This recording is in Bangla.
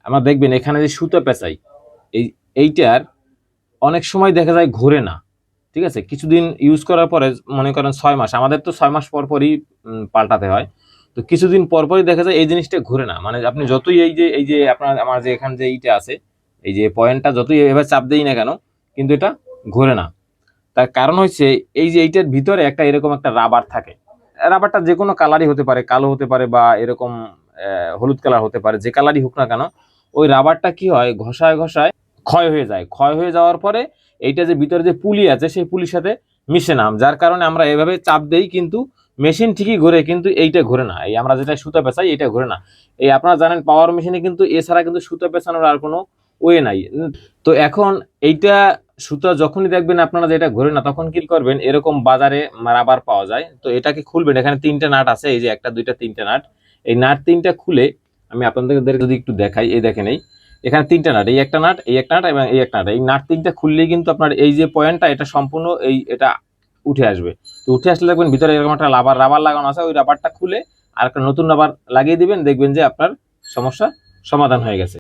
আমরা দেখবেন এখানে যে সুতো পেঁচাই এইটার অনেক সময় দেখা যায় ঘোরে না, ঠিক আছে। কিছুদিন ইউজ করার পরে মনে করেন 6 মাস, আমাদের তো 6 মাস পর পরই পাল্টাতে হয়। তো কিছুদিন পর পরই দেখা যায় এই জিনিসটা ঘুরে না, মানে আপনি যতই এই যে আপনার আমার যে এখানে যে এইটা আছে, এই যে পয়েন্টটা যতই এবার চাপ দেই না কেন, কিন্তু এটা ঘোরে না। তার কারণ হচ্ছে এই যে এইটার ভিতরে একটা এরকম একটা রাবার থাকে। রাবারটা যে কোনো কালারই হতে পারে, কালো হতে পারে বা এরকম হলুদ কালার হতে পারে, যে কালারই হোক না কেন, ওই রাবারটা কি হয়, ঘষায় ঘষায় ক্ষয় হয়ে যায়। ক্ষয় হয়ে যাওয়ার পরে এইটা যে ভিতরে যে পুলি আছে সেই পুলির সাথে মিশে না, যার কারণে আমরা এভাবে চাপ দেই কিন্তু মেশিন ঠিকই ঘোরে, কিন্তু এইটা ঘোরে না। এই আমরা যেটা সুতা পেঁচাই এটা ঘোরে না। এই আপনারা জানেন পাওয়ার মেশিনে কিন্তু এছাড়া কিন্তু সুতা পেঁচানোর আর কোনো ওয়ে নাই। তো এখন এইটা সুতা যখনই দেখবেন আপনারা যেটা ঘোরে না, তখন কি করবেন, এরকম বাজারে রাবার পাওয়া যায়, তো এটাকে খুলবেন। এখানে 3টে নাট আছে, এই যে 1টা 2টা 3টে নাট। এই নাট 3টা খুলে আমি আপনাদের যদি একটু দেখাই, এই দেখেন এখানে 3টে নাট, এই একটা নাট, এই একটা নাট এবং এই একটা নাট। এই নাট 3টা খুললেই কিন্তু আপনার এই যে পয়েন্টটা এটা সম্পূর্ণ এটা উঠে আসবে। তো উঠে আসলে দেখবেন ভিতরে এরকম একটা রাবার লাগানো আছে, ওই রাবারটা খুলে আর একটা নতুন রাবার লাগিয়ে দিবেন, দেখবেন যে আপনার সমস্যা সমাধান হয়ে গেছে।